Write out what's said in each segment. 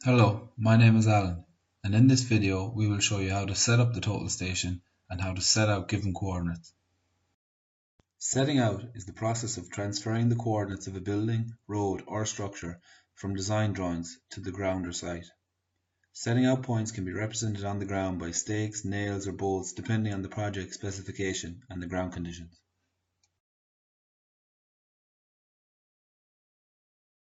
Hello, my name is Alan, and in this video we will show you how to set up the total station and how to set out given coordinates. Setting out is the process of transferring the coordinates of a building, road or structure from design drawings to the ground or site. Setting out points can be represented on the ground by stakes, nails or bolts depending on the project specification and the ground conditions.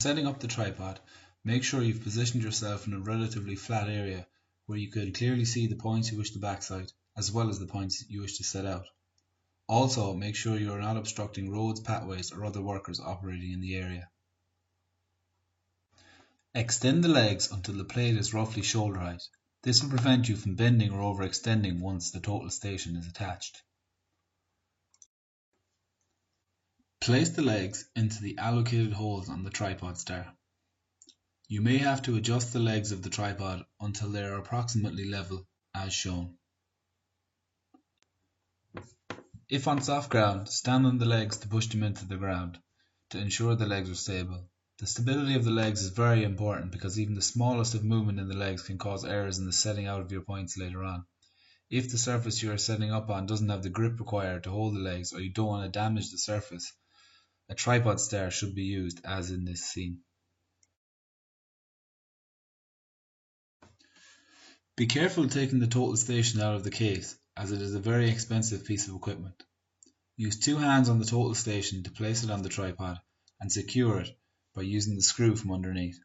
Setting up the tripod, make sure you've positioned yourself in a relatively flat area where you can clearly see the points you wish to backside, as well as the points you wish to set out. Also, make sure you are not obstructing roads, pathways or other workers operating in the area. Extend the legs until the plate is roughly shoulder height. This will prevent you from bending or overextending once the total station is attached. Place the legs into the allocated holes on the tripod star. You may have to adjust the legs of the tripod until they are approximately level, as shown. If on soft ground, stand on the legs to push them into the ground, to ensure the legs are stable. The stability of the legs is very important because even the smallest of movement in the legs can cause errors in the setting out of your points later on. If the surface you are setting up on doesn't have the grip required to hold the legs, or you don't want to damage the surface, a tripod star should be used, as in this scene. Be careful taking the total station out of the case, as it is a very expensive piece of equipment. Use two hands on the total station to place it on the tripod and secure it by using the screw from underneath.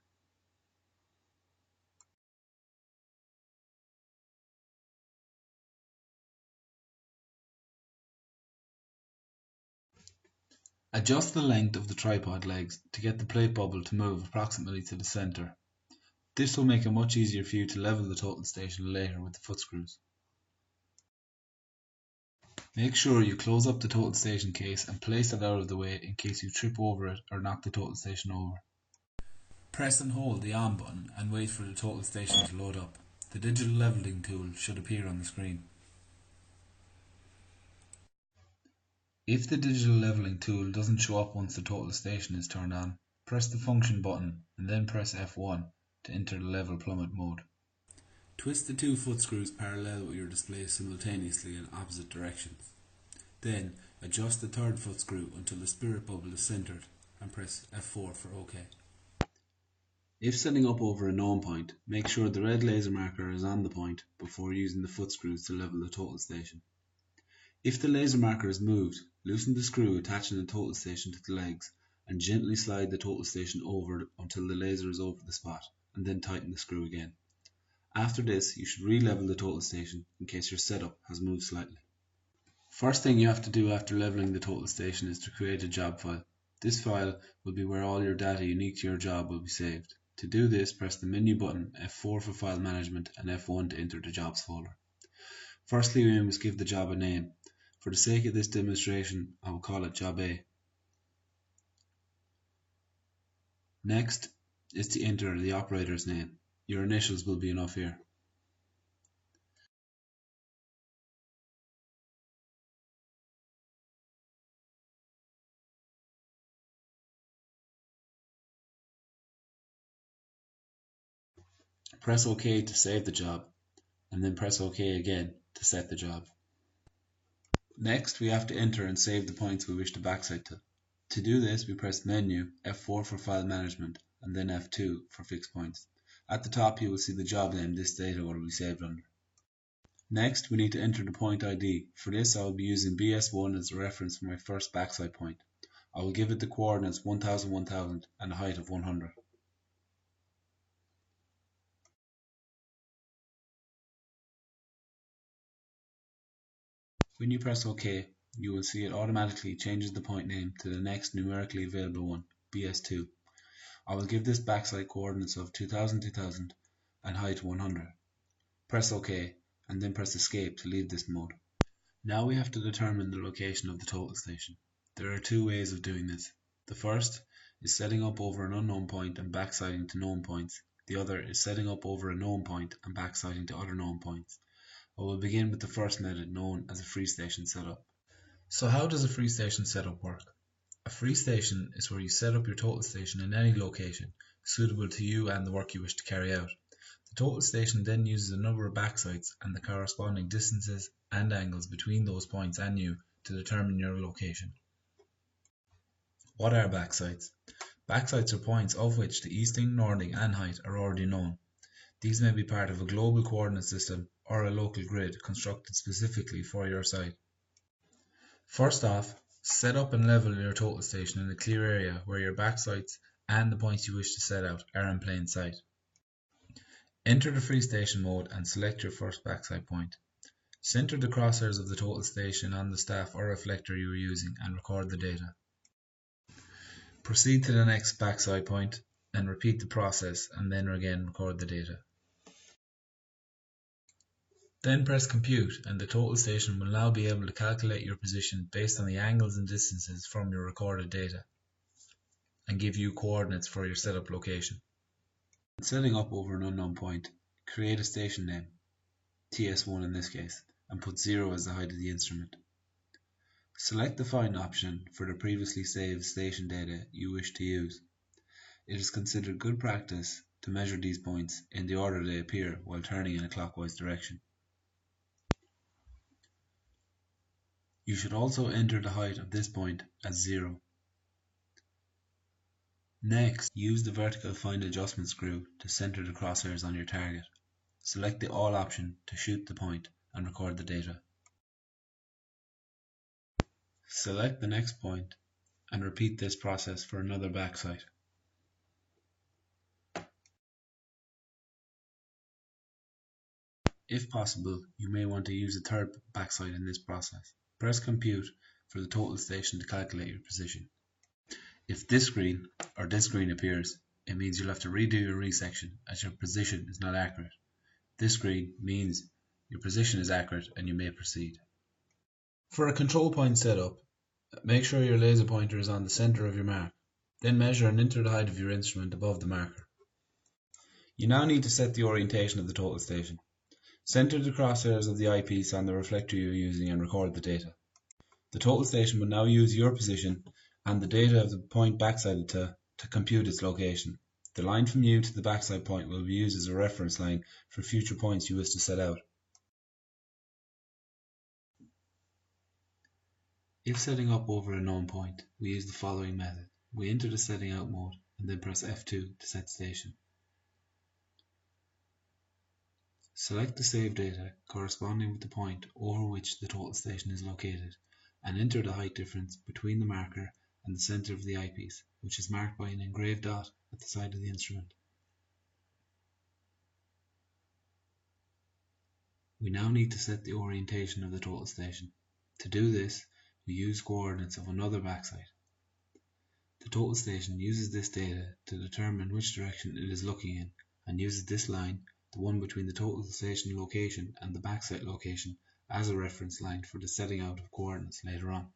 Adjust the length of the tripod legs to get the plate bubble to move approximately to the center. This will make it much easier for you to level the total station later with the foot screws. Make sure you close up the total station case and place it out of the way in case you trip over it or knock the total station over. Press and hold the on button and wait for the total station to load up. The digital leveling tool should appear on the screen. If the digital leveling tool doesn't show up once the total station is turned on, press the function button and then press F1 to enter the level plummet mode. Twist the two foot screws parallel with your display simultaneously in opposite directions. Then adjust the third foot screw until the spirit bubble is centered and press F4 for OK. If setting up over a known point, make sure the red laser marker is on the point before using the foot screws to level the total station. If the laser marker is moved, loosen the screw attaching the total station to the legs and gently slide the total station over until the laser is over the spot, and then tighten the screw again. After this, you should re-level the total station in case your setup has moved slightly. First thing you have to do after leveling the total station is to create a job file. This file will be where all your data unique to your job will be saved. To do this, press the menu button, F4 for file management and F1 to enter the jobs folder. Firstly, we must give the job a name. For the sake of this demonstration, I will call it Job A. Next is to enter the operator's name. Your initials will be enough here. Press OK to save the job, and then press OK again to set the job. Next, we have to enter and save the points we wish to backside to. To do this, we press Menu, F4 for File Management, and then F2 for Fixed Points. At the top, you will see the job name this data will be saved under. Next, we need to enter the point ID. For this, I will be using BS1 as a reference for my first backside point. I will give it the coordinates 1000, 1000 and a height of 100. When you press OK, you will see it automatically changes the point name to the next numerically available one, BS2. I will give this backside coordinates of 2000, 2000 and height 100. Press OK and then press Escape to leave this mode. Now we have to determine the location of the total station. There are two ways of doing this. The first is setting up over an unknown point and backsiding to known points. The other is setting up over a known point and backsiding to other known points. I will begin with the first method, known as a free station setup. So how does a free station setup work? A free station is where you set up your total station in any location suitable to you and the work you wish to carry out. The total station then uses a number of backsites and the corresponding distances and angles between those points and you to determine your location. What are backsites? Backsites are points of which the easting, northing and height are already known. These may be part of a global coordinate system or a local grid constructed specifically for your site. First off, set up and level your total station in a clear area where your backsites and the points you wish to set out are in plain sight. Enter the free station mode and select your first backsite point. Center the crosshairs of the total station on the staff or reflector you are using and record the data. Proceed to the next backside point and repeat the process, and then again record the data. Then press compute and the total station will now be able to calculate your position based on the angles and distances from your recorded data and give you coordinates for your setup location. Setting up over an unknown point, create a station name, TS1 in this case, and put 0 as the height of the instrument. Select the Find option for the previously saved station data you wish to use. It is considered good practice to measure these points in the order they appear while turning in a clockwise direction. You should also enter the height of this point as 0. Next, use the vertical find adjustment screw to center the crosshairs on your target. Select the All option to shoot the point and record the data. Select the next point and repeat this process for another backsite. If possible, you may want to use a third backsite in this process. Press compute for the total station to calculate your position. If this screen or this screen appears, it means you'll have to redo your resection as your position is not accurate. This screen means your position is accurate and you may proceed. For a control point setup, make sure your laser pointer is on the center of your mark. Then measure and enter the height of your instrument above the marker. You now need to set the orientation of the total station. Center the crosshairs of the eyepiece on the reflector you're using and record the data. The total station will now use your position and the data of the point backsighted to compute its location. The line from you to the backside point will be used as a reference line for future points you wish to set out. If setting up over a known point, we use the following method. We enter the setting out mode and then press F2 to set station. Select the saved data corresponding with the point over which the total station is located and enter the height difference between the marker and the center of the eyepiece, which is marked by an engraved dot at the side of the instrument. We now need to set the orientation of the total station. To do this, we use coordinates of another backsite. The total station uses this data to determine which direction it is looking in and uses this line, the one between the total station location and the backsite location, as a reference line for the setting out of coordinates later on.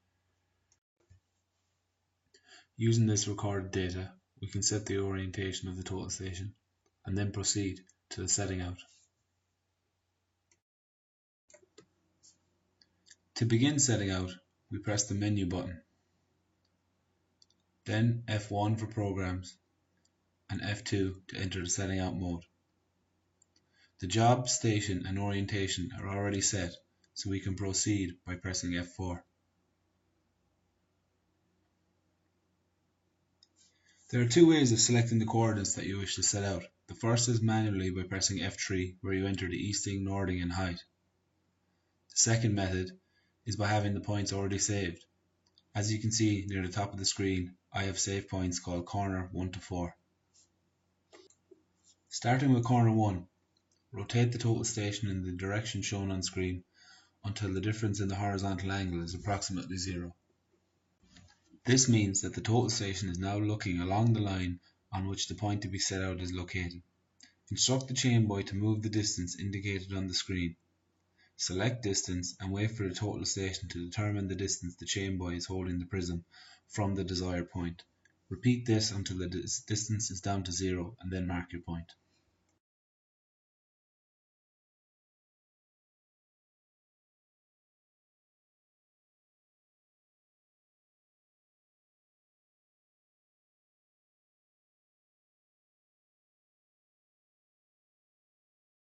Using this recorded data, we can set the orientation of the total station and then proceed to the setting out. To begin setting out, we press the menu button, then F1 for programs and F2 to enter the setting out mode. The job, station and orientation are already set, so we can proceed by pressing F4. There are two ways of selecting the coordinates that you wish to set out. The first is manually by pressing F3, where you enter the easting, northing and height. The second method is by having the points already saved. As you can see near the top of the screen, I have saved points called corner 1 to 4. Starting with corner 1, rotate the total station in the direction shown on screen until the difference in the horizontal angle is approximately 0. This means that the total station is now looking along the line on which the point to be set out is located. Instruct the chain boy to move the distance indicated on the screen. Select distance and wait for the total station to determine the distance the chain boy is holding the prism from the desired point. Repeat this until the distance is down to 0 and then mark your point.